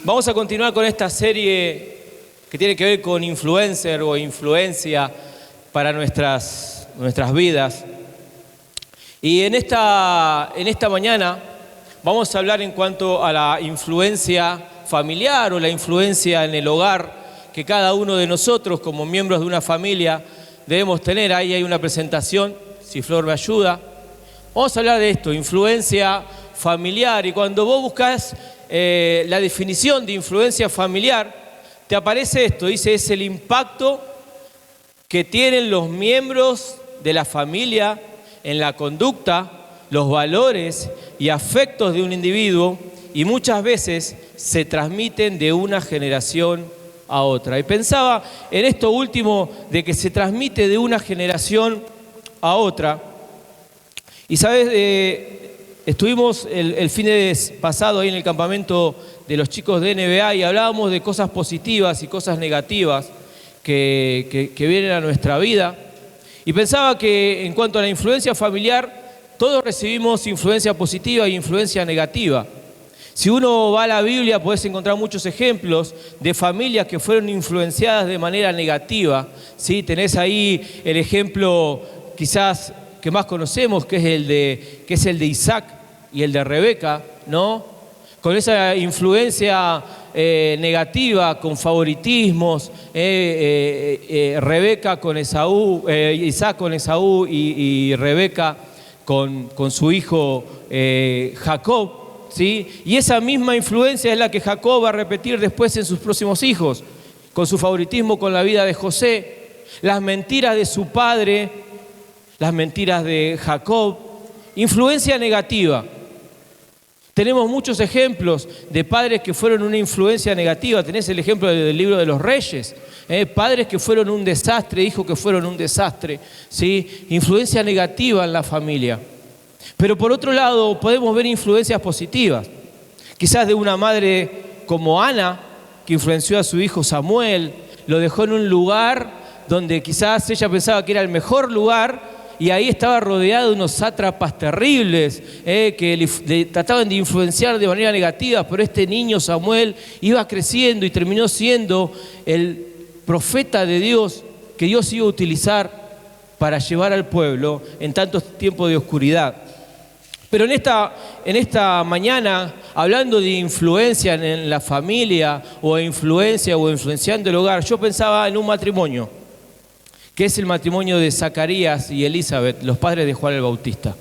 Vamos a continuar con esta serie que tiene que ver con influencer o influencia para nuestras vidas. Y en esta mañana vamos a hablar en cuanto a la influencia familiar o la influencia en el hogar que cada uno de nosotros como miembros de una familia debemos tener. Ahí hay una presentación, si Flor me ayuda. Vamos a hablar de esto, influencia familiar. Y cuando vos buscas la definición de influencia familiar, te aparece esto, dice, es el impacto que tienen los miembros de la familia en la conducta, los valores y afectos de un individuo, y muchas veces se transmiten de una generación a otra. Y pensaba en esto último de que se transmite de una generación a otra. Y sabes, estuvimos el fin de pasado ahí en el campamento de los chicos de NBA y hablábamos de cosas positivas y cosas negativas que vienen a nuestra vida. Y pensaba que en cuanto a la influencia familiar, todos recibimos influencia positiva e influencia negativa. Si uno va a la Biblia, podés encontrar muchos ejemplos de familias que fueron influenciadas de manera negativa, ¿sí? Tenés ahí el ejemplo quizás que más conocemos, que es el de Isaac y el de Rebeca, ¿no? Con esa influencia negativa, con favoritismos, Rebeca con Esaú, Isaac con Esaú y Rebeca con su hijo Jacob, ¿sí? Y esa misma influencia es la que Jacob va a repetir después en sus próximos hijos, con su favoritismo con la vida de José, las mentiras de su padre, las mentiras de Jacob, influencia negativa. Tenemos muchos ejemplos de padres que fueron una influencia negativa. Tenés el ejemplo del libro de los Reyes, padres que fueron un desastre, hijos que fueron un desastre, ¿sí? Influencia negativa en la familia. Pero por otro lado podemos ver influencias positivas. Quizás de una madre como Ana, que influenció a su hijo Samuel, lo dejó en un lugar donde quizás ella pensaba que era el mejor lugar, y ahí estaba rodeado de unos sátrapas terribles que le trataban de influenciar de manera negativa, pero este niño Samuel iba creciendo y terminó siendo el profeta de Dios que Dios iba a utilizar para llevar al pueblo en tantos tiempos de oscuridad. Pero en esta mañana, hablando de influencia en la familia o influenciando el hogar, yo pensaba en un matrimonio, que es el matrimonio de Zacarías y Elizabeth, los padres de Juan el Bautista.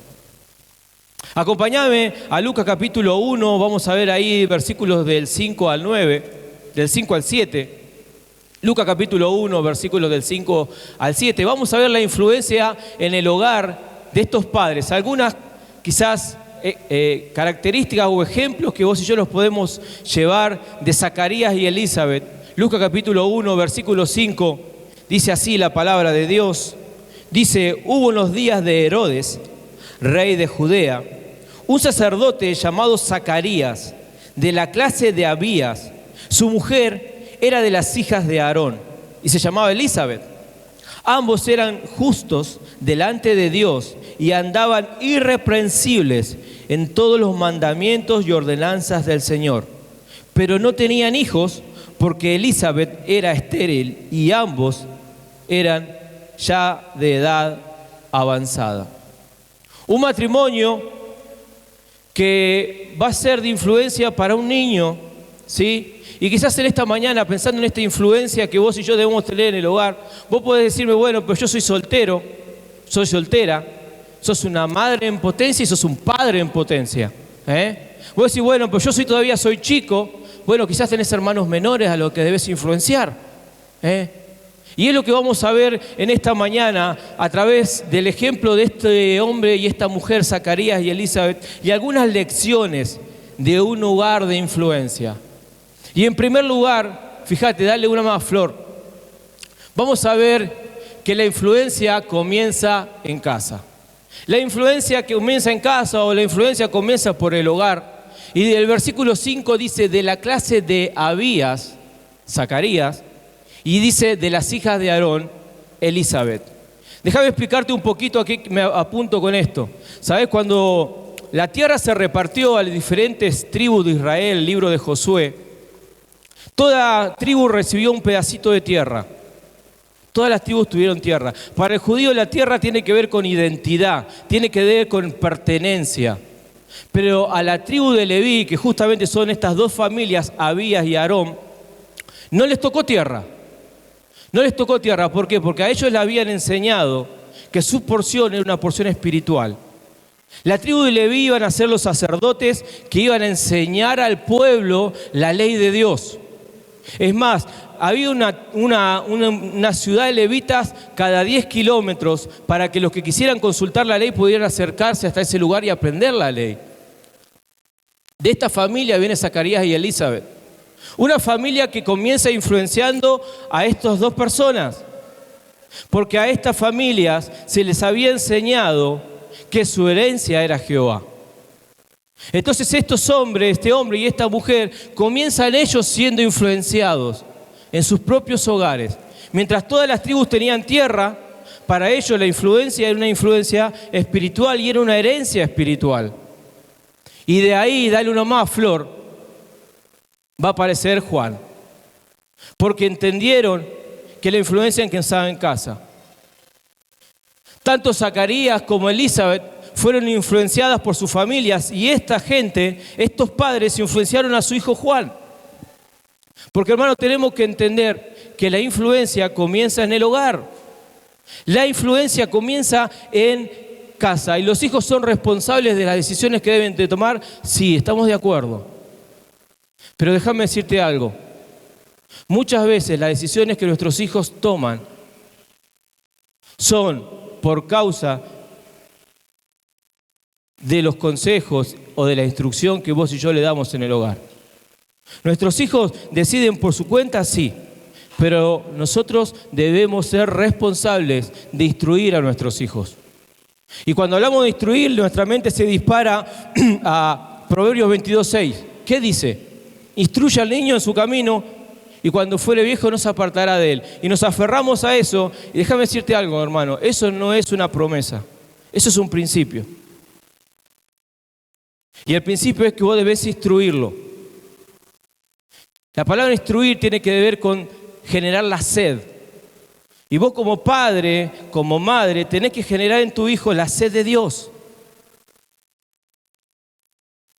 Acompáñame a Lucas capítulo 1, vamos a ver ahí versículos del 5 al 9, del 5 al 7. Lucas capítulo 1, versículos del 5 al 7. Vamos a ver la influencia en el hogar de estos padres. Algunas quizás características o ejemplos que vos y yo los podemos llevar de Zacarías y Elizabeth. Lucas capítulo 1, versículo 5. Dice así la palabra de Dios. Dice, hubo en los días de Herodes, rey de Judea, un sacerdote llamado Zacarías, de la clase de Abías. Su mujer era de las hijas de Aarón y se llamaba Elizabeth. Ambos eran justos delante de Dios y andaban irreprensibles en todos los mandamientos y ordenanzas del Señor. Pero no tenían hijos porque Elizabeth era estéril y ambos eran ya de edad avanzada. Un matrimonio que va a ser de influencia para un niño, ¿sí? Y quizás en esta mañana, pensando en esta influencia que vos y yo debemos tener en el hogar, vos podés decirme, bueno, pero yo soy soltero, soy soltera, sos una madre en potencia y sos un padre en potencia. Vos decís, bueno, pero yo todavía soy chico. Bueno, quizás tenés hermanos menores a los que debes influenciar. Y es lo que vamos a ver en esta mañana a través del ejemplo de este hombre y esta mujer, Zacarías y Elizabeth, y algunas lecciones de un hogar de influencia. Y en primer lugar, fíjate, dale una más, Flor. Vamos a ver que la influencia comienza en casa. La influencia que comienza en casa o la influencia comienza por el hogar. Y el versículo 5 dice, de la clase de Abías, Zacarías, y dice, de las hijas de Aarón, Elizabeth. Déjame explicarte un poquito, aquí me apunto con esto. ¿Sabes? Cuando la tierra se repartió a las diferentes tribus de Israel, el libro de Josué, Toda tribu recibió un pedacito de tierra. Todas las tribus tuvieron tierra. Para el judío la tierra tiene que ver con identidad, tiene que ver con pertenencia. Pero a la tribu de Leví, que justamente son estas dos familias, Abías y Aarón, no les tocó tierra. No les tocó tierra. ¿Por qué? Porque a ellos les habían enseñado que su porción era una porción espiritual. La tribu de Leví iban a ser los sacerdotes que iban a enseñar al pueblo la ley de Dios. Es más, había una ciudad de levitas cada 10 kilómetros para que los que quisieran consultar la ley pudieran acercarse hasta ese lugar y aprender la ley. De esta familia viene Zacarías y Elizabeth. Una familia que comienza influenciando a estas dos personas. Porque a estas familias se les había enseñado que su herencia era Jehová. Entonces estos hombres, este hombre y esta mujer, comienzan ellos siendo influenciados en sus propios hogares. Mientras todas las tribus tenían tierra, para ellos la influencia era una influencia espiritual y era una herencia espiritual. Y de ahí, dale uno más, Flor, va a aparecer Juan. Porque entendieron que la influencia en quien estaba en casa. Tanto Zacarías como Elizabeth fueron influenciadas por sus familias y esta gente, estos padres, influenciaron a su hijo Juan. Porque, hermanos, tenemos que entender que la influencia comienza en el hogar. La influencia comienza en casa y los hijos son responsables de las decisiones que deben de tomar. Sí, estamos de acuerdo. Pero déjame decirte algo. Muchas veces las decisiones que nuestros hijos toman son por causa de los consejos o de la instrucción que vos y yo le damos en el hogar. Nuestros hijos deciden por su cuenta, sí, pero nosotros debemos ser responsables de instruir a nuestros hijos. Y cuando hablamos de instruir, nuestra mente se dispara a Proverbios 22:6. ¿Qué dice? Instruye al niño en su camino y cuando fuere viejo no se apartará de él. Y nos aferramos a eso. Y déjame decirte algo, hermano, eso no es una promesa, eso es un principio. Y el principio es que vos debés instruirlo. La palabra instruir tiene que ver con generar la sed. Y vos como padre, como madre, tenés que generar en tu hijo la sed de Dios.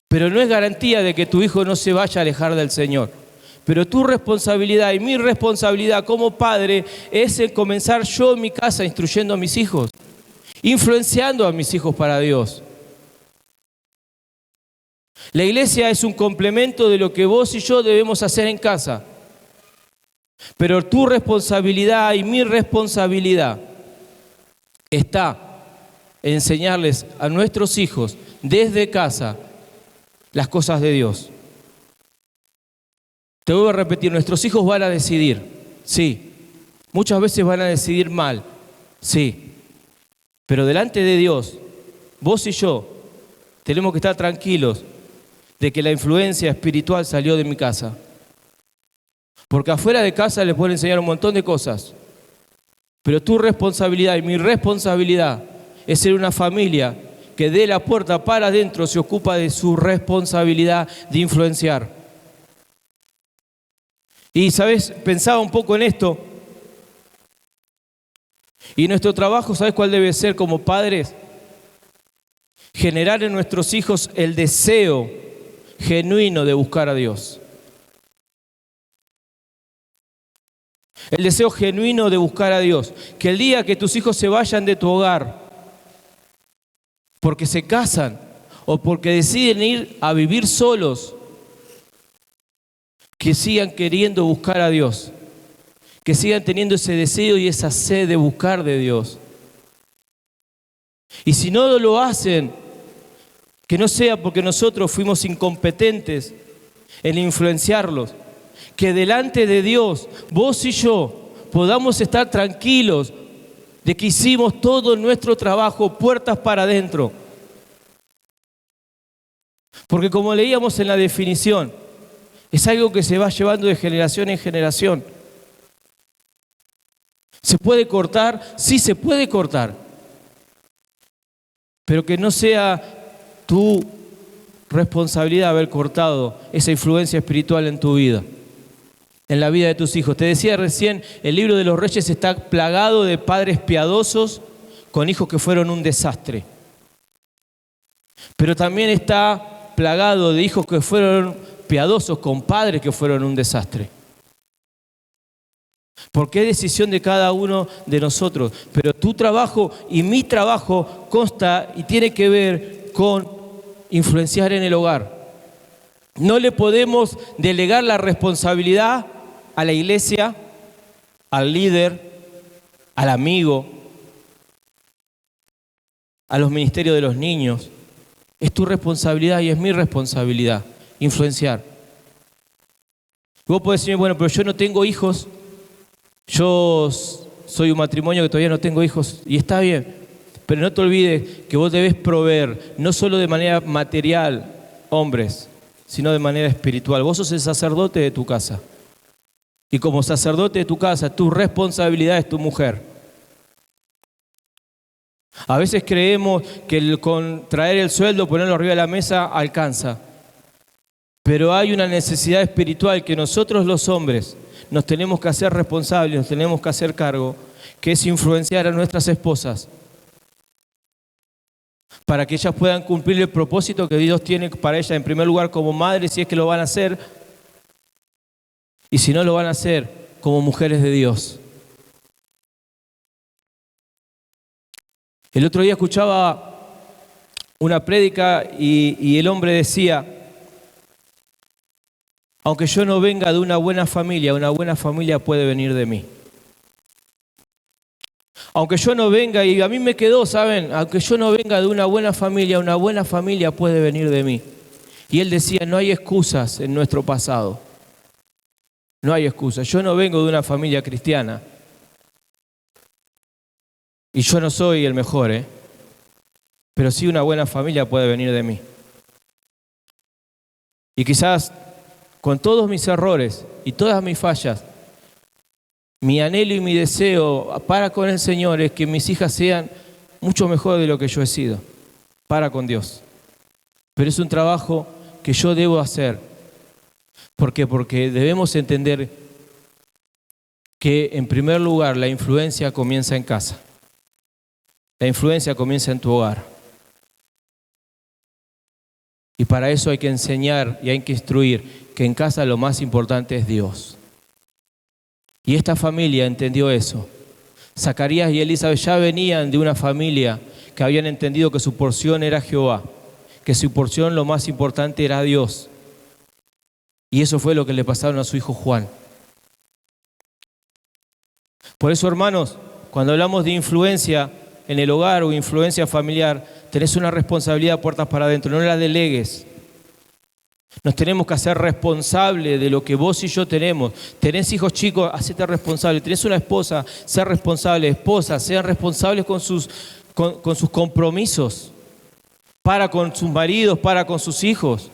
Pero no es garantía de que tu hijo no se vaya a alejar del Señor. Pero tu responsabilidad y mi responsabilidad como padre es el comenzar yo en mi casa instruyendo a mis hijos, influenciando a mis hijos para Dios. La iglesia es un complemento de lo que vos y yo debemos hacer en casa. Pero tu responsabilidad y mi responsabilidad está en enseñarles a nuestros hijos desde casa las cosas de Dios. Te vuelvo a repetir, nuestros hijos van a decidir, sí. Muchas veces van a decidir mal, sí. Pero delante de Dios, vos y yo tenemos que estar tranquilos de que la influencia espiritual salió de mi casa. Porque afuera de casa les puedo enseñar un montón de cosas. Pero tu responsabilidad y mi responsabilidad es ser una familia que de la puerta para adentro se ocupa de su responsabilidad de influenciar. Y, ¿sabes? Pensaba un poco en esto. Y nuestro trabajo, ¿sabes cuál debe ser como padres? Generar en nuestros hijos el deseo genuino de buscar a Dios. El deseo genuino de buscar a Dios. Que el día que tus hijos se vayan de tu hogar, porque se casan o porque deciden ir a vivir solos, que sigan queriendo buscar a Dios. Que sigan teniendo ese deseo y esa sed de buscar de Dios. Y si no lo hacen, que no sea porque nosotros fuimos incompetentes en influenciarlos, que delante de Dios, vos y yo, podamos estar tranquilos de que hicimos todo nuestro trabajo puertas para adentro. Porque como leíamos en la definición, es algo que se va llevando de generación en generación. ¿Se puede cortar? Sí, se puede cortar. Pero que no sea tu responsabilidad haber cortado esa influencia espiritual en tu vida. en la vida de tus hijos. Te decía recién, el libro de los Reyes está plagado de padres piadosos con hijos que fueron un desastre. Pero también está plagado de hijos que fueron piadosos con padres que fueron un desastre. Porque es decisión de cada uno de nosotros. Pero tu trabajo y mi trabajo consta y tiene que ver con influenciar en el hogar. No le podemos delegar la responsabilidad a la iglesia, al líder, al amigo, a los ministerios de los niños. Es tu responsabilidad y es mi responsabilidad influenciar. Vos podés decirme, bueno, pero yo no tengo hijos, yo soy un matrimonio que todavía no tengo hijos, y está bien, pero no te olvides que vos debes proveer, no solo de manera material, hombres, sino de manera espiritual. Vos sos el sacerdote de tu casa. Y como sacerdote de tu casa, tu responsabilidad es tu mujer. A veces creemos que con traer el sueldo, ponerlo arriba de la mesa, alcanza. Pero hay una necesidad espiritual que nosotros los hombres nos tenemos que hacer responsables, nos tenemos que hacer cargo, que es influenciar a nuestras esposas para que ellas puedan cumplir el propósito que Dios tiene para ellas, en primer lugar como madres, si es que lo van a hacer, y si no lo van a hacer, como mujeres de Dios. El otro día escuchaba una prédica y el hombre decía, aunque yo no venga de una buena familia puede venir de mí. Aunque yo no venga, y a mí me quedó, ¿saben? Aunque yo no venga de una buena familia puede venir de mí. Y él decía, no hay excusas en nuestro pasado. No hay excusas. Yo no vengo de una familia cristiana. Y yo no soy el mejor, pero sí una buena familia puede venir de mí. Y quizás con todos mis errores y todas mis fallas, mi anhelo y mi deseo para con el Señor es que mis hijas sean mucho mejor de lo que yo he sido, para con Dios. Pero es un trabajo que yo debo hacer. ¿Por qué? Porque debemos entender que en primer lugar la influencia comienza en casa. La influencia comienza en tu hogar. Y para eso hay que enseñar y hay que instruir que en casa lo más importante es Dios. Y esta familia entendió eso. Zacarías y Elizabeth ya venían de una familia que habían entendido que su porción era Jehová, que su porción lo más importante era Dios. Y eso fue lo que le pasaron a su hijo Juan. Por eso, hermanos, cuando hablamos de influencia en el hogar o influencia familiar, tenés una responsabilidad puertas para adentro, no la delegues. Nos tenemos que hacer responsables de lo que vos y yo tenemos. Tenés hijos chicos, hacete responsable. Tenés una esposa, sé responsable. Esposas, sean responsables con sus compromisos. Para con sus maridos, para con sus hijos.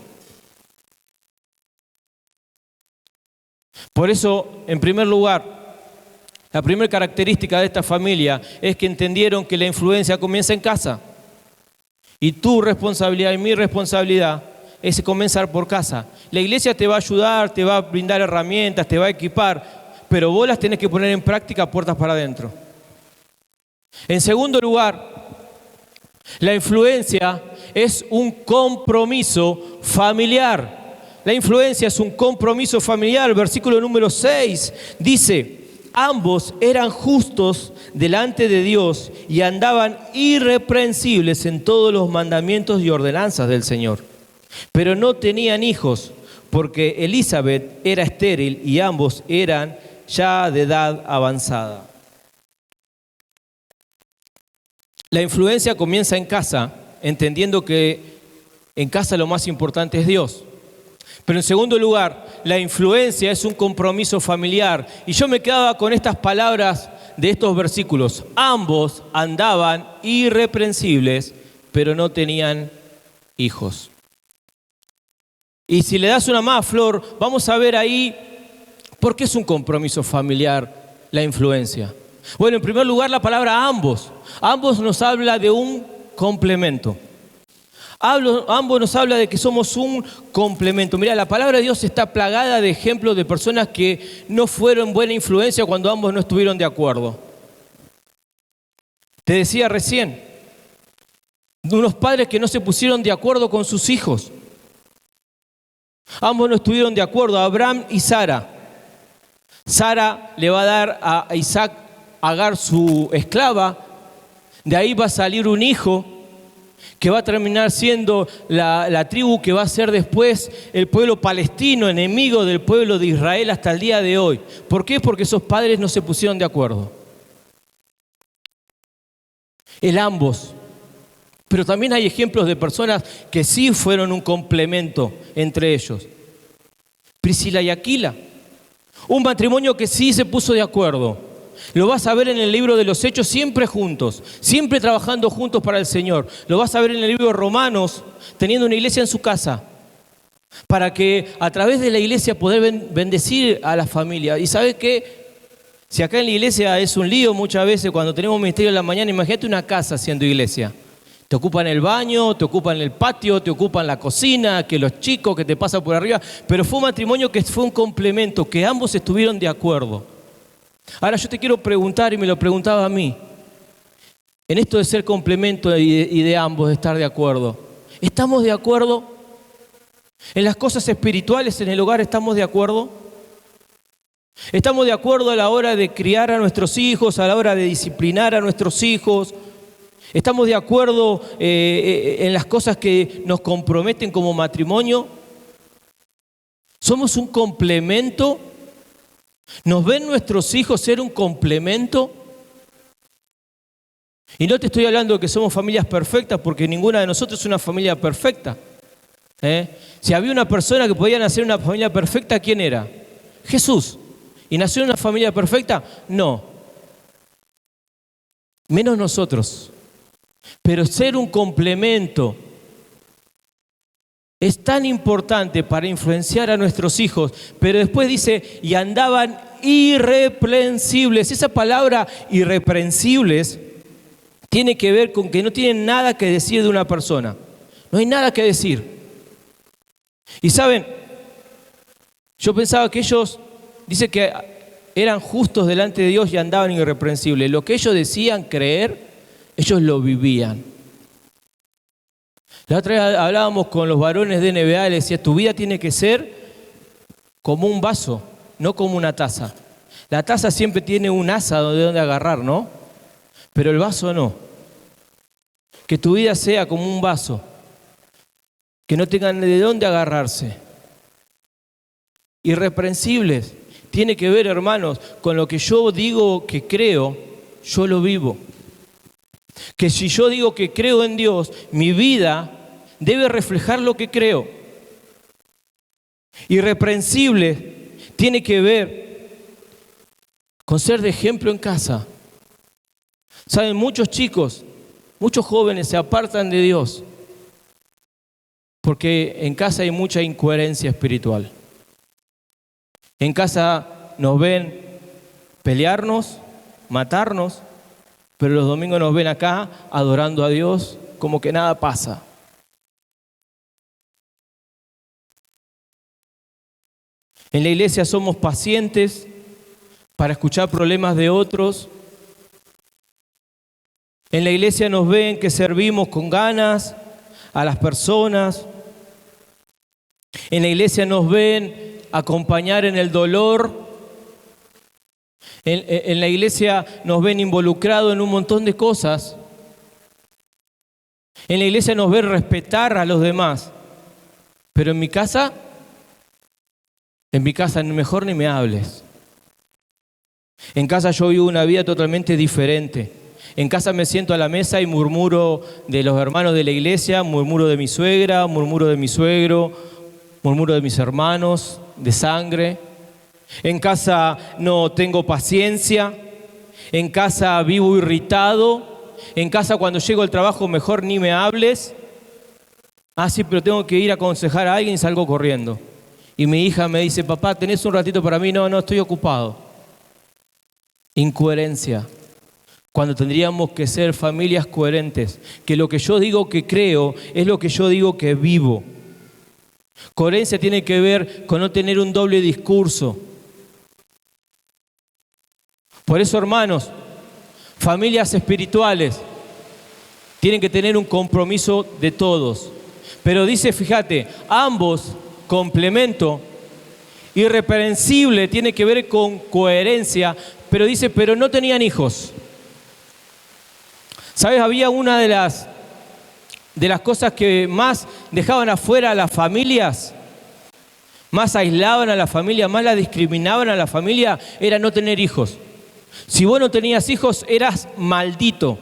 Por eso, en primer lugar, la primera característica de esta familia es que entendieron que la influencia comienza en casa. Y tu responsabilidad y mi responsabilidad es comenzar por casa. La iglesia te va a ayudar, te va a brindar herramientas, te va a equipar, pero vos las tenés que poner en práctica puertas para adentro. En segundo lugar, la influencia es un compromiso familiar. La influencia es un compromiso familiar. El versículo número 6 dice, ambos eran justos delante de Dios y andaban irreprensibles en todos los mandamientos y ordenanzas del Señor. Pero no tenían hijos, porque Elizabeth era estéril y ambos eran ya de edad avanzada. La influencia comienza en casa, entendiendo que en casa lo más importante es Dios. Pero en segundo lugar, la influencia es un compromiso familiar. Y yo me quedaba con estas palabras de estos versículos. Ambos andaban irreprensibles, pero no tenían hijos. Y si le das una más, Flor, vamos a ver ahí por qué es un compromiso familiar la influencia. Bueno, en primer lugar, la palabra ambos. Ambos nos habla de un complemento. Ambos nos habla de que somos un complemento. Mira, la palabra de Dios está plagada de ejemplos de personas que no fueron buena influencia cuando ambos no estuvieron de acuerdo. Te decía recién, de unos padres que no se pusieron de acuerdo con sus hijos. Ambos no estuvieron de acuerdo, Abraham y Sara. Sara le va a dar a Isaac, a Agar, su esclava. De ahí va a salir un hijo que va a terminar siendo la tribu que va a ser después el pueblo palestino, enemigo del pueblo de Israel hasta el día de hoy. ¿Por qué? Porque esos padres no se pusieron de acuerdo. Ambos. Pero también hay ejemplos de personas que sí fueron un complemento entre ellos. Priscila y Aquila. Un matrimonio que sí se puso de acuerdo. Lo vas a ver en el libro de los Hechos siempre juntos, siempre trabajando juntos para el Señor. Lo vas a ver en el libro de Romanos, teniendo una iglesia en su casa, para que a través de la iglesia poder bendecir a la familia. ¿Y sabes qué? Si acá en la iglesia es un lío muchas veces cuando tenemos ministerio en la mañana, imagínate una casa siendo iglesia. Te ocupan el baño, te ocupan el patio, te ocupan la cocina, que los chicos que te pasan por arriba. Pero fue un matrimonio que fue un complemento, que ambos estuvieron de acuerdo. Ahora yo te quiero preguntar, y me lo preguntaba a mí, en esto de ser complemento y de ambos, de estar de acuerdo, ¿estamos de acuerdo? ¿En las cosas espirituales en el hogar estamos de acuerdo? ¿Estamos de acuerdo a la hora de criar a nuestros hijos, a la hora de disciplinar a nuestros hijos? ¿Estamos de acuerdo en las cosas que nos comprometen como matrimonio? ¿Somos un complemento? ¿Nos ven nuestros hijos ser un complemento? Y no te estoy hablando de que somos familias perfectas, porque ninguna de nosotros es una familia perfecta. Si había una persona que podía nacer en una familia perfecta, ¿quién era? Jesús. ¿Y nació en una familia perfecta? No. Menos nosotros. Pero ser un complemento es tan importante para influenciar a nuestros hijos. Pero después dice, y andaban irreprensibles. Esa palabra irreprensibles tiene que ver con que no tienen nada que decir de una persona. No hay nada que decir. Y saben, yo pensaba que ellos, dice que eran justos delante de Dios y andaban irreprensibles. Lo que ellos decían creer, ellos lo vivían. La otra vez hablábamos con los varones de NBA y les decía, tu vida tiene que ser como un vaso, no como una taza. La taza siempre tiene un asa de donde agarrar, ¿no? Pero el vaso no. Que tu vida sea como un vaso, que no tengan de dónde agarrarse. Irreprensibles. Tiene que ver, hermanos, con lo que yo digo que creo, yo lo vivo. Que si yo digo que creo en Dios, mi vida debe reflejar lo que creo. Irreprensible tiene que ver con ser de ejemplo en casa. Saben, muchos chicos, muchos jóvenes se apartan de Dios porque en casa hay mucha incoherencia espiritual. En casa nos ven pelearnos, matarnos, pero los domingos nos ven acá adorando a Dios como que nada pasa. En la iglesia somos pacientes para escuchar problemas de otros. En la iglesia nos ven que servimos con ganas a las personas. En la iglesia nos ven acompañar en el dolor. En la iglesia nos ven involucrados en un montón de cosas. En la iglesia nos ven respetar a los demás. Pero en mi casa mejor ni me hables. En casa yo vivo una vida totalmente diferente. En casa me siento a la mesa y murmuro de los hermanos de la iglesia, murmuro de mi suegra, murmuro de mi suegro, murmuro de mis hermanos de sangre. En casa no tengo paciencia. En casa vivo irritado. En casa cuando llego al trabajo mejor ni me hables. Ah, sí, pero tengo que ir a aconsejar a alguien y salgo corriendo. Y mi hija me dice, papá, ¿tenés un ratito para mí? No, estoy ocupado. Incoherencia. cuando tendríamos que ser familias coherentes, que lo que yo digo que creo es lo que yo digo que vivo. Coherencia tiene que ver con no tener un doble discurso. Por eso, hermanos, familias espirituales tienen que tener un compromiso de todos. Pero dice, fíjate, ambos, complemento, irreprensible, tiene que ver con coherencia, pero dice, pero no tenían hijos. ¿Sabes? Había una de las cosas que más dejaban afuera a las familias, más aislaban a la familia, más la discriminaban a la familia, era no tener hijos. Si vos no tenías hijos, eras maldito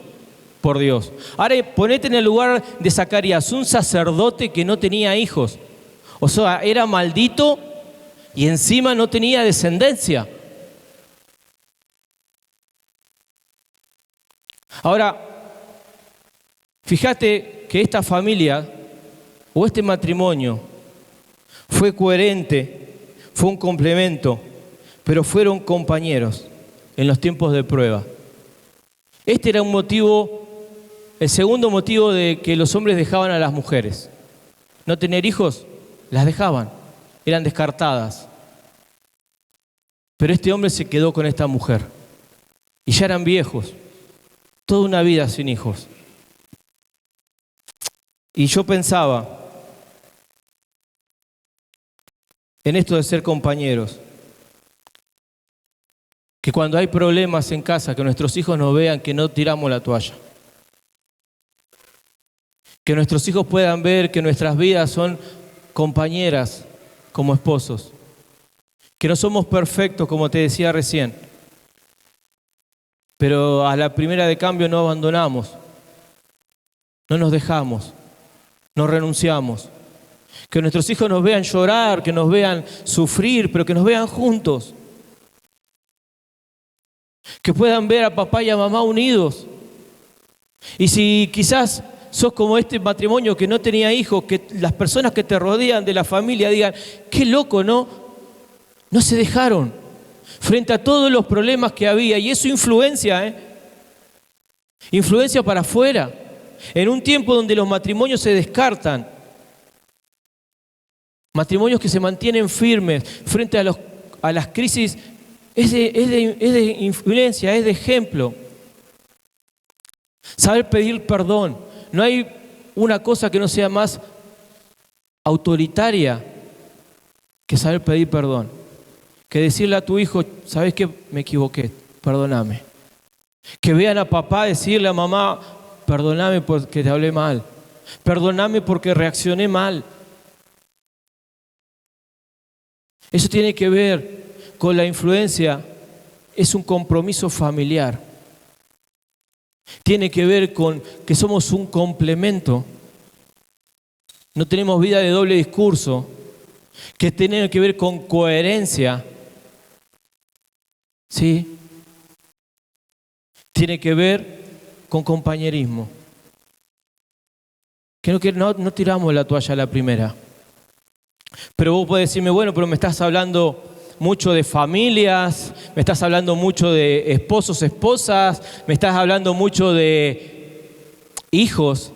por Dios. Ahora ponete en el lugar de Zacarías, un sacerdote que no tenía hijos. O sea, era maldito y encima no tenía descendencia. Ahora, fíjate que esta familia o este matrimonio fue coherente, fue un complemento, pero fueron compañeros en los tiempos de prueba. Este era un motivo, el segundo motivo de que los hombres dejaban a las mujeres. No tener hijos, las dejaban, eran descartadas. Pero este hombre se quedó con esta mujer y ya eran viejos, toda una vida sin hijos. Y yo pensaba en esto de ser compañeros, que cuando hay problemas en casa, que nuestros hijos nos vean que no tiramos la toalla. Que nuestros hijos puedan ver que nuestras vidas son compañeras como esposos. Que no somos perfectos, como te decía recién. Pero a la primera de cambio no abandonamos. No nos dejamos. No renunciamos. Que nuestros hijos nos vean llorar, que nos vean sufrir, pero que nos vean juntos. Que puedan ver a papá y a mamá unidos. Y si quizás sos como este matrimonio que no tenía hijos, que las personas que te rodean de la familia digan, qué loco, ¿no? No se dejaron frente a todos los problemas que había. Y eso influencia, influencia para afuera. En un tiempo donde los matrimonios se descartan, matrimonios que se mantienen firmes frente a las crisis, es de influencia, es de ejemplo. Saber pedir perdón. No hay una cosa que no sea más autoritaria que saber pedir perdón. Que decirle a tu hijo, ¿sabes qué? Me equivoqué, perdóname. Que vean a papá decirle a mamá, perdóname porque te hablé mal. Perdóname porque reaccioné mal. Eso tiene que ver con la influencia, es un compromiso familiar. Tiene que ver con que somos un complemento. No tenemos vida de doble discurso, que tiene que ver con coherencia. ¿Sí? Tiene que ver con compañerismo. Que no tiramos la toalla a la primera. Pero vos podés decirme, bueno, pero me estás hablando mucho de familias, me estás hablando mucho de esposos, esposas, me estás hablando mucho de hijos.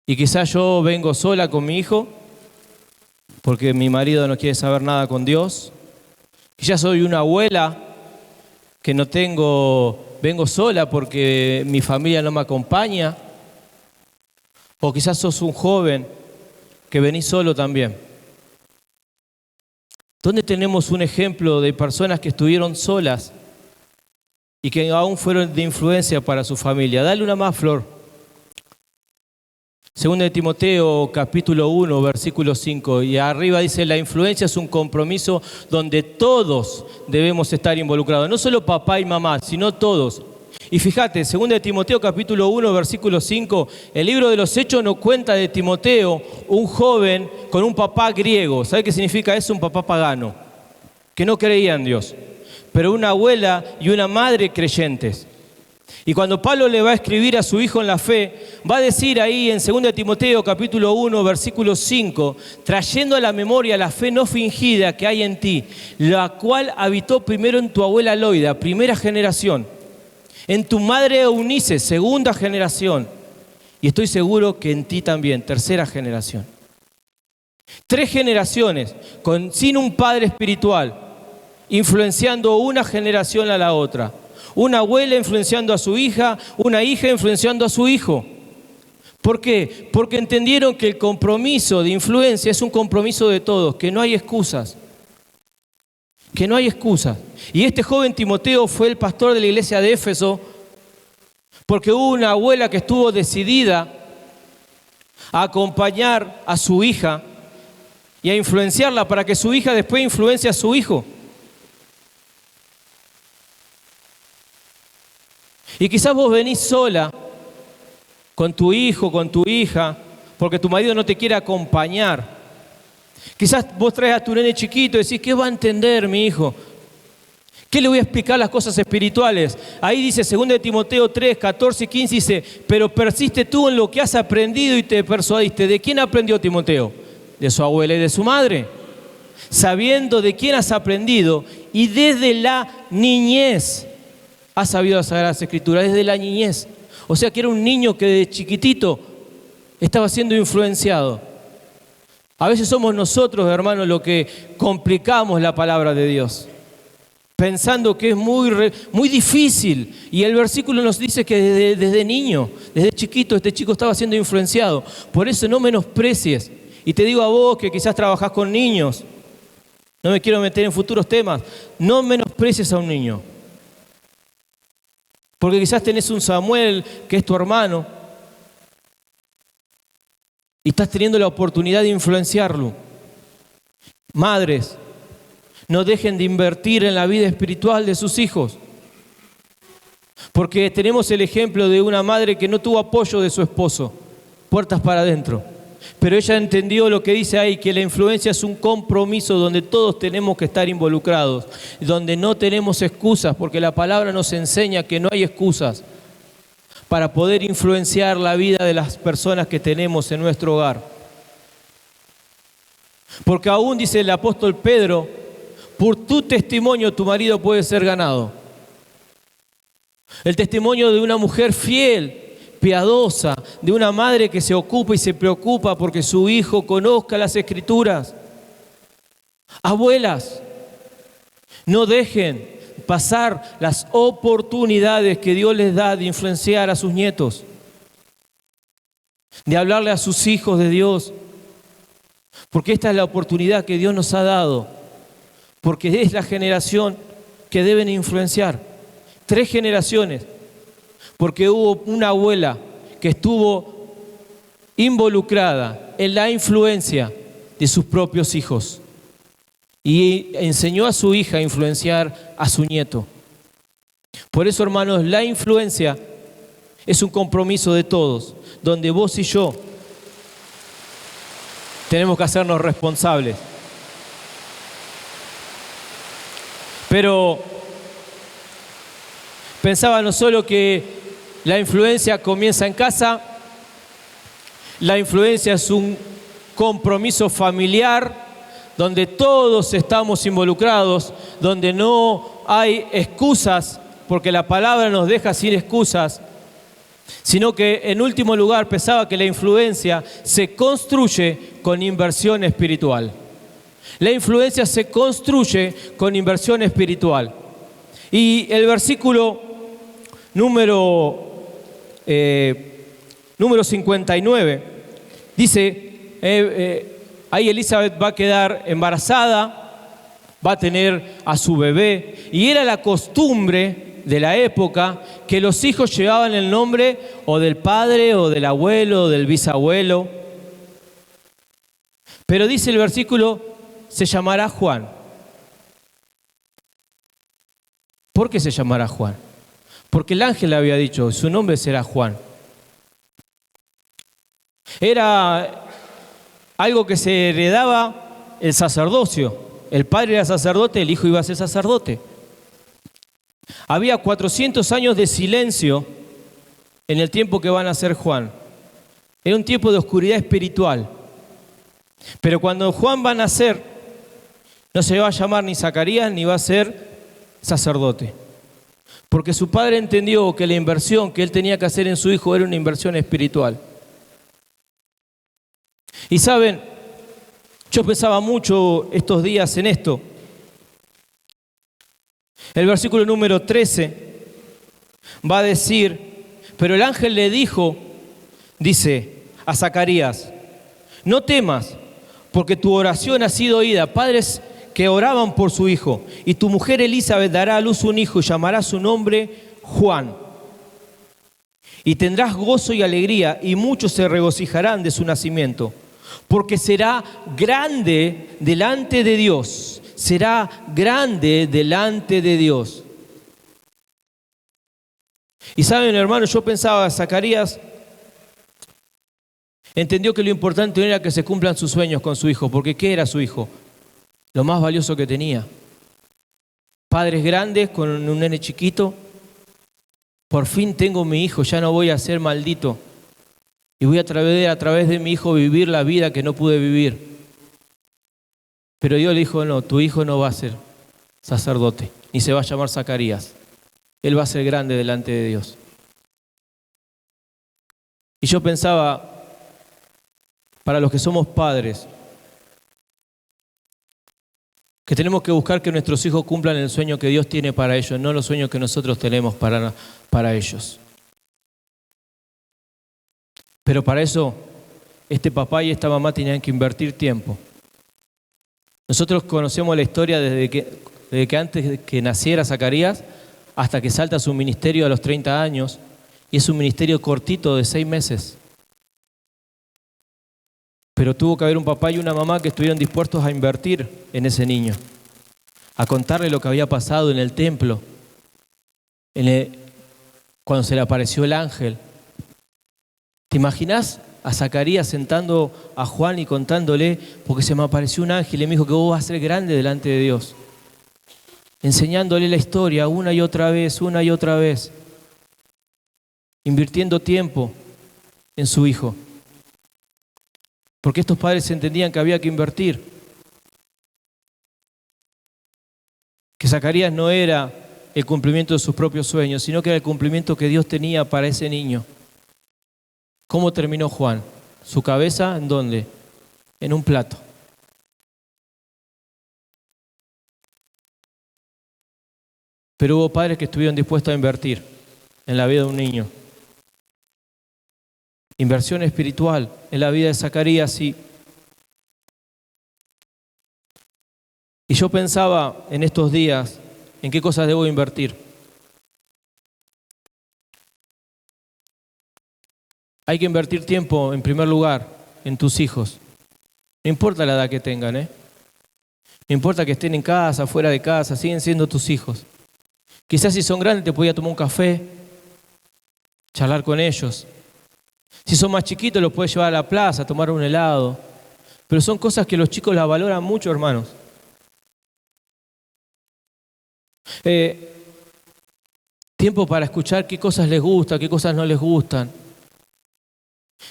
Y quizás yo vengo sola con mi hijo, porque mi marido no quiere saber nada con Dios. Quizás soy una abuela que vengo sola porque mi familia no me acompaña. O quizás sos un joven que venís solo también. ¿Dónde tenemos un ejemplo de personas que estuvieron solas y que aún fueron de influencia para su familia? Dale una más, Flor. Segunda de Timoteo, capítulo 1, versículo 5. Y arriba dice, la influencia es un compromiso donde todos debemos estar involucrados. No solo papá y mamá, sino todos. Y fíjate, segunda de Timoteo, capítulo 1, versículo 5, el libro de los Hechos nos cuenta de Timoteo, un joven con un papá griego. ¿Sabe qué significa eso? Un papá pagano, que no creía en Dios, pero una abuela y una madre creyentes. Y cuando Pablo le va a escribir a su hijo en la fe, va a decir ahí en 2 de Timoteo capítulo 1, versículo 5, trayendo a la memoria la fe no fingida que hay en ti, la cual habitó primero en tu abuela Loida, primera generación, En tu madre Eunice, segunda generación. Y estoy seguro que en ti también, tercera generación. 3 generaciones sin un padre espiritual, influenciando una generación a la otra. Una abuela influenciando a su hija, una hija influenciando a su hijo. ¿Por qué? Porque entendieron que el compromiso de influencia es un compromiso de todos, que no hay excusas. Que no hay excusas. Y este joven Timoteo fue el pastor de la iglesia de Éfeso porque hubo una abuela que estuvo decidida a acompañar a su hija y a influenciarla para que su hija después influencie a su hijo. Y quizás vos venís sola con tu hijo, con tu hija, porque tu marido no te quiere acompañar. Quizás vos traes a tu nene chiquito y decís, ¿qué va a entender mi hijo? ¿Qué le voy a explicar las cosas espirituales? Ahí dice 2 Timoteo 3, 14 y 15, dice, pero persiste tú en lo que has aprendido y te persuadiste. ¿De quién aprendió Timoteo? De su abuela y de su madre. Sabiendo de quién has aprendido y desde la niñez has sabido las Sagradas Escrituras, desde la niñez. O sea que era un niño que de chiquitito estaba siendo influenciado. A veces somos nosotros, hermanos, los que complicamos la palabra de Dios, pensando que es muy difícil. Y el versículo nos dice que desde niño, desde chiquito, este chico estaba siendo influenciado. Por eso no menosprecies. Y te digo a vos que quizás trabajás con niños, no me quiero meter en futuros temas, no menosprecies a un niño. Porque quizás tenés un Samuel que es tu hermano y estás teniendo la oportunidad de influenciarlo. Madres, no dejen de invertir en la vida espiritual de sus hijos. Porque tenemos el ejemplo de una madre que no tuvo apoyo de su esposo, puertas para adentro. Pero ella entendió lo que dice ahí, que la influencia es un compromiso donde todos tenemos que estar involucrados, donde no tenemos excusas, porque la palabra nos enseña que no hay excusas para poder influenciar la vida de las personas que tenemos en nuestro hogar. Porque aún dice el apóstol Pedro, por tu testimonio tu marido puede ser ganado. El testimonio de una mujer fiel, piadosa, de una madre que se ocupa y se preocupa porque su hijo conozca las Escrituras. Abuelas, no dejen pasar las oportunidades que Dios les da de influenciar a sus nietos, de hablarle a sus hijos de Dios, porque esta es la oportunidad que Dios nos ha dado, porque es la generación que deben influenciar. 3 generaciones. Porque hubo una abuela que estuvo involucrada en la influencia de sus propios hijos y enseñó a su hija a influenciar a su nieto. Por eso, hermanos, la influencia es un compromiso de todos, donde vos y yo tenemos que hacernos responsables. Pero pensaba no solo que la influencia comienza en casa, la influencia es un compromiso familiar donde todos estamos involucrados, donde no hay excusas, porque la palabra nos deja sin excusas, sino que en último lugar pensaba que la influencia se construye con inversión espiritual. La influencia se construye con inversión espiritual. Y el versículo número 59, dice, ahí Elizabeth va a quedar embarazada, va a tener a su bebé, y era la costumbre de la época que los hijos llevaban el nombre o del padre, o del abuelo, o del bisabuelo. Pero dice el versículo, se llamará Juan. ¿Por qué se llamará Juan? Porque el ángel le había dicho, su nombre será Juan. Era algo que se heredaba el sacerdocio. El padre era sacerdote, el hijo iba a ser sacerdote. Había 400 años de silencio en el tiempo que van a ser Juan. Era un tiempo de oscuridad espiritual. Pero cuando Juan va a nacer, no se va a llamar ni Zacarías ni va a ser sacerdote. Porque su padre entendió que la inversión que él tenía que hacer en su hijo era una inversión espiritual. Y saben, yo pensaba mucho estos días en esto. El versículo número 13 va a decir, pero el ángel le dijo, dice a Zacarías, no temas, porque tu oración ha sido oída. Padres que oraban por su hijo, y tu mujer Elizabeth dará a luz un hijo y llamará su nombre Juan. Y tendrás gozo y alegría, y muchos se regocijarán de su nacimiento, porque será grande delante de Dios. Será grande delante de Dios. Y saben, hermanos, yo pensaba, Zacarías entendió que lo importante no era que se cumplan sus sueños con su hijo, porque ¿qué era su hijo? Lo más valioso que tenía. Padres grandes con un nene chiquito. Por fin tengo mi hijo, ya no voy a ser maldito. Y voy a través de mi hijo vivir la vida que no pude vivir. Pero Dios le dijo, no, tu hijo no va a ser sacerdote, ni se va a llamar Zacarías. Él va a ser grande delante de Dios. Y yo pensaba, para los que somos padres, que tenemos que buscar que nuestros hijos cumplan el sueño que Dios tiene para ellos, no los sueños que nosotros tenemos para ellos. Pero para eso, este papá y esta mamá tenían que invertir tiempo. Nosotros conocemos la historia desde que antes de que naciera Zacarías hasta que salta su ministerio a los 30 años, y es un ministerio cortito de 6 meses. Pero tuvo que haber un papá y una mamá que estuvieron dispuestos a invertir en ese niño, a contarle lo que había pasado en el templo, cuando se le apareció el ángel. ¿Te imaginás a Zacarías sentando a Juan y contándole, porque se me apareció un ángel y me dijo que vos vas a ser grande delante de Dios? Enseñándole la historia una y otra vez, invirtiendo tiempo en su hijo. Porque estos padres entendían que había que invertir. Que Zacarías no era el cumplimiento de sus propios sueños, sino que era el cumplimiento que Dios tenía para ese niño. ¿Cómo terminó Juan? ¿Su cabeza en dónde? En un plato. Pero hubo padres que estuvieron dispuestos a invertir en la vida de un niño. Inversión espiritual en la vida de Zacarías. Y yo pensaba en estos días, ¿en qué cosas debo invertir? Hay que invertir tiempo, en primer lugar, en tus hijos. No importa la edad que tengan, No importa que estén en casa, fuera de casa, siguen siendo tus hijos. Quizás si son grandes te podía tomar un café, charlar con ellos. Si son más chiquitos los puedes llevar a la plaza, a tomar un helado. Pero son cosas que los chicos las valoran mucho, hermanos. Tiempo para escuchar qué cosas les gusta, qué cosas no les gustan.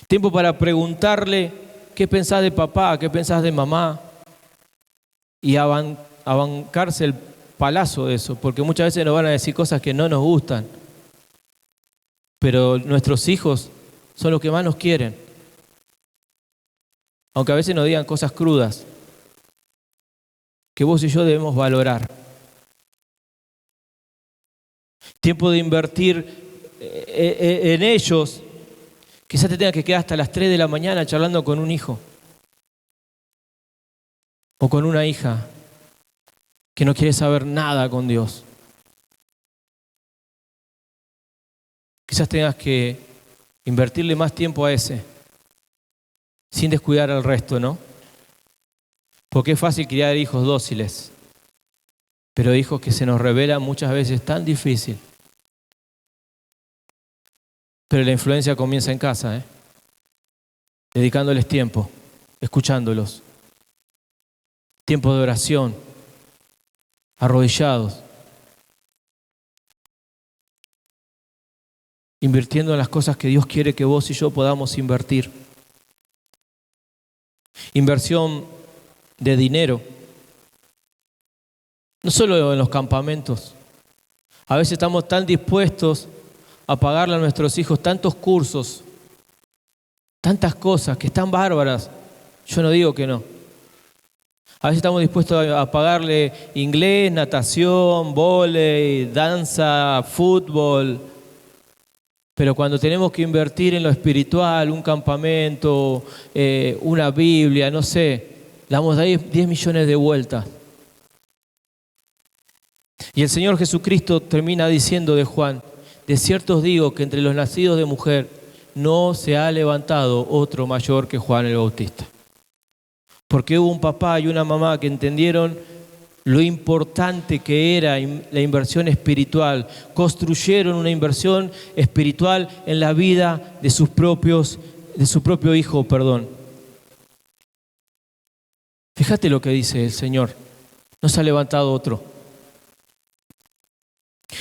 Tiempo para preguntarle qué pensás de papá, qué pensás de mamá. Y abancarse el palazo de eso, porque muchas veces nos van a decir cosas que no nos gustan. Pero nuestros hijos son los que más nos quieren. Aunque a veces nos digan cosas crudas, que vos y yo debemos valorar. Tiempo de invertir en ellos. Quizás te tengas que quedar hasta las 3 de la mañana charlando con un hijo o con una hija que no quiere saber nada con Dios. Quizás tengas que invertirle más tiempo a ese, sin descuidar al resto, ¿no? Porque es fácil criar hijos dóciles, pero hijos que se nos revelan muchas veces tan difícil. Pero la influencia comienza en casa, dedicándoles tiempo, escuchándolos. Tiempo de oración, arrodillados. Invirtiendo en las cosas que Dios quiere que vos y yo podamos invertir. Inversión de dinero. No solo en los campamentos. A veces estamos tan dispuestos a pagarle a nuestros hijos tantos cursos, tantas cosas que están bárbaras. Yo no digo que no. A veces estamos dispuestos a pagarle inglés, natación, vóley, danza, fútbol. Pero cuando tenemos que invertir en lo espiritual, un campamento, una Biblia, no sé, le damos 10 millones de vueltas. Y el Señor Jesucristo termina diciendo de Juan: de cierto os digo que entre los nacidos de mujer no se ha levantado otro mayor que Juan el Bautista. Porque hubo un papá y una mamá que entendieron lo importante que era la inversión espiritual. Construyeron una inversión espiritual en la vida de su propio hijo, Fíjate lo que dice el Señor. No se ha levantado otro.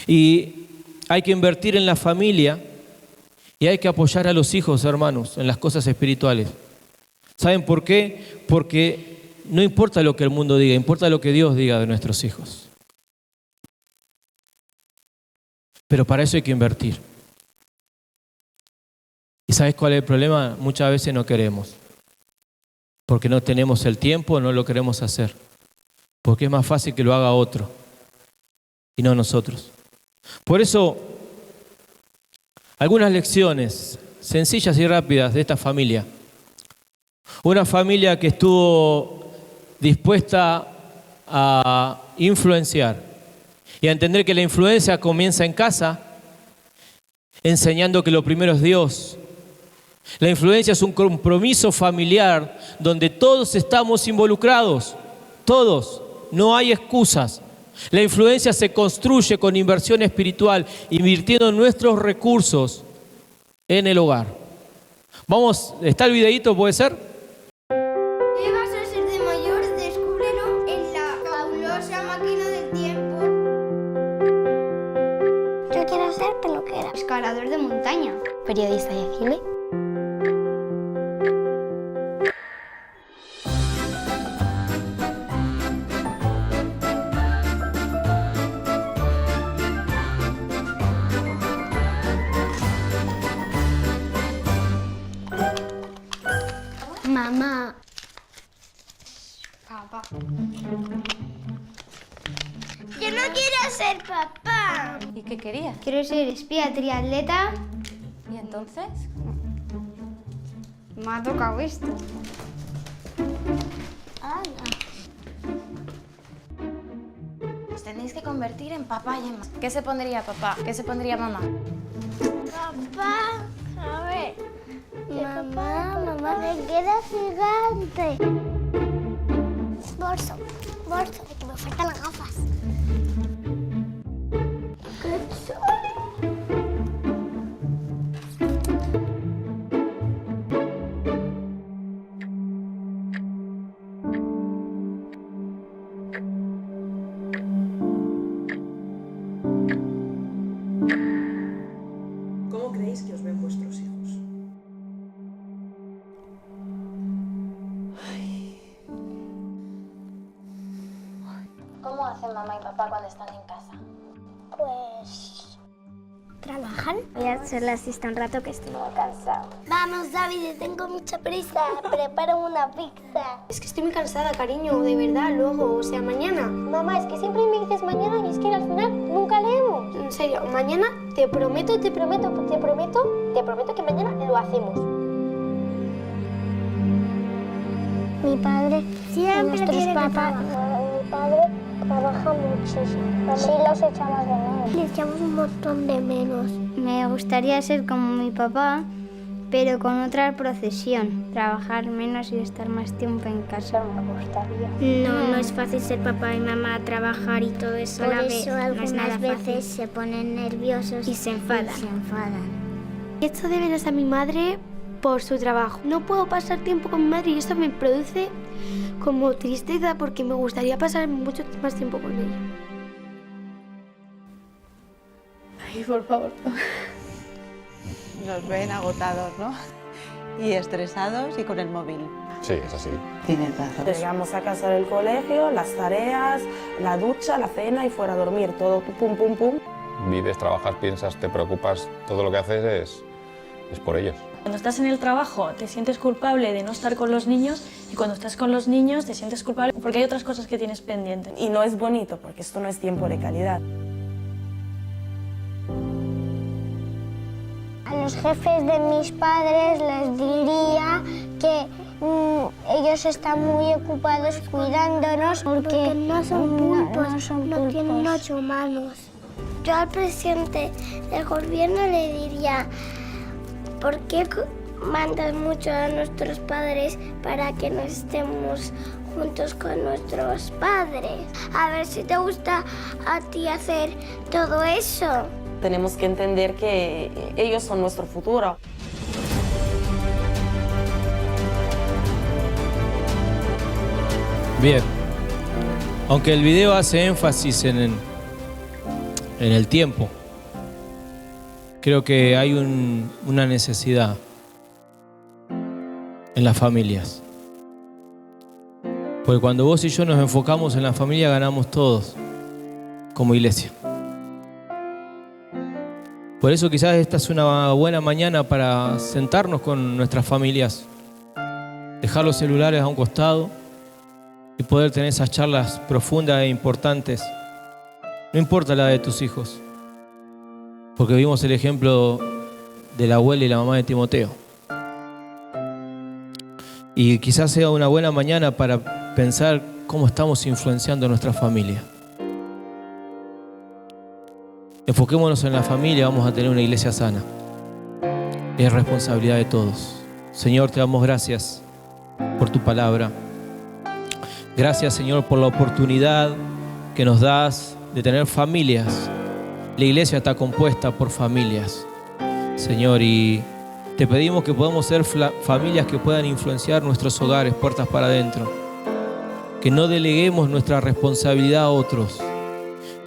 Y hay que invertir en la familia y hay que apoyar a los hijos, hermanos, en las cosas espirituales. ¿Saben por qué? Porque no importa lo que el mundo diga, importa lo que Dios diga de nuestros hijos. Pero para eso hay que invertir. ¿Y sabes cuál es el problema? Muchas veces no queremos. Porque no tenemos el tiempo, no lo queremos hacer. Porque es más fácil que lo haga otro y no nosotros. Por eso, algunas lecciones sencillas y rápidas de esta familia. Una familia que estuvo dispuesta a influenciar y a entender que la influencia comienza en casa, enseñando que lo primero es Dios. La influencia es un compromiso familiar donde todos estamos involucrados, todos, no hay excusas. La influencia se construye con inversión espiritual, invirtiendo nuestros recursos en el hogar. Vamos, ¿está el videíto? ¿Puede ser? ¿Qué vas a ser de mayor? Descúbrelo en la fabulosa máquina del tiempo. Yo quiero ser peluquera, Escalador de montaña. periodista de cine. Mamá. Papá. Yo no quiero ser papá. ¿Y qué querías? Quiero ser espía triatleta. ¿Y entonces? Me ha tocado esto. Os tenéis que convertir en papá y en mamá. ¿Qué se pondría papá? ¿Qué se pondría mamá? Papá, a ver. Mamá, me queda gigante. Bolso, que me faltan las gafas. ¡Qué chulo! ¿Cómo creéis que os ven vuestros hijos? ¿Cómo hacen mamá y papá cuando están en casa? Pues... ¿trabajan? Voy a hacer la siesta un rato que estoy muy cansado. Vamos, David, tengo mucha prisa. Prepara una pizza. Es que estoy muy cansada, cariño, de verdad, luego, o sea, mañana. Mamá, es que siempre me dices mañana y es que al final nunca leemos. En serio, mañana te prometo que mañana lo hacemos. Mi padre siempre tiene papá. Mi padre trabaja muchísimo. Sí los echamos de menos. Les echamos un montón de menos. Me gustaría ser como mi papá, pero con otra profesión. Trabajar menos y estar más tiempo en casa. Me gustaría. No es fácil ser papá y mamá, trabajar y todo eso a la vez. No es nada fácil. Se ponen nerviosos Y se enfadan. Esto de menos a mi madre por su trabajo. No puedo pasar tiempo con mi madre y esto me produce como tristeza porque me gustaría pasar mucho más tiempo con ella. Ay, por favor. Nos ven agotados, ¿no? Y estresados y con el móvil. Sí, es así. Tienes razón. Llegamos a casa del colegio, las tareas, la ducha, la cena y fuera a dormir, todo pum, pum, pum. vives, trabajas, piensas, te preocupas, todo lo que haces es por ellos. Cuando estás en el trabajo te sientes culpable de no estar con los niños y cuando estás con los niños te sientes culpable porque hay otras cosas que tienes pendientes. Y no es bonito porque esto no es tiempo de calidad. A los jefes de mis padres les diría que ellos están muy ocupados cuidándonos porque no son pulpos, no tienen 8 manos. Yo al presidente del gobierno le diría, ¿por qué mandas mucho a nuestros padres para que no estemos juntos con nuestros padres? A ver si te gusta a ti hacer todo eso. Tenemos que entender que ellos son nuestro futuro. Bien, aunque el video hace énfasis en el tiempo, creo que hay una necesidad en las familias. Porque cuando vos y yo nos enfocamos en la familia, ganamos todos como iglesia. Por eso quizás esta es una buena mañana para sentarnos con nuestras familias, dejar los celulares a un costado y poder tener esas charlas profundas e importantes. No importa la edad de tus hijos, porque vimos el ejemplo de la abuela y la mamá de Timoteo. Y quizás sea una buena mañana para pensar cómo estamos influenciando a nuestra familia. Enfoquémonos en la familia, vamos a tener una iglesia sana. Es responsabilidad de todos. Señor, te damos gracias por tu palabra. Gracias, Señor, por la oportunidad que nos das de tener familias. La iglesia está compuesta por familias, Señor, y te pedimos que podamos ser familias que puedan influenciar nuestros hogares, puertas para adentro. Que no deleguemos nuestra responsabilidad a otros.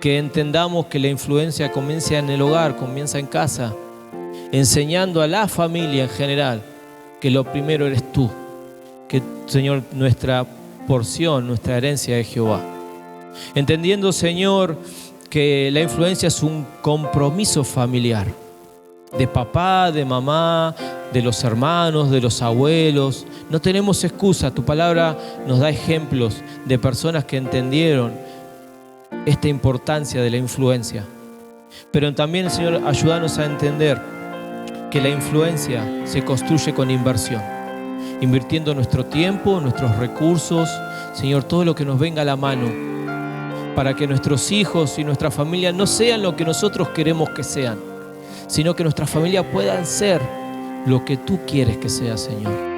Que entendamos que la influencia comienza en el hogar, comienza en casa, enseñando a la familia en general que lo primero eres tú. Que, Señor, nuestra porción, nuestra herencia es Jehová. Entendiendo, Señor, que la influencia es un compromiso familiar, de papá, de mamá, de los hermanos, de los abuelos. No tenemos excusa, tu palabra nos da ejemplos de personas que entendieron esta importancia de la influencia. Pero también, Señor, ayúdanos a entender que la influencia se construye con inversión, invirtiendo nuestro tiempo, nuestros recursos, Señor, todo lo que nos venga a la mano, para que nuestros hijos y nuestra familia no sean lo que nosotros queremos que sean, sino que nuestra familia puedan ser lo que tú quieres que sea, Señor.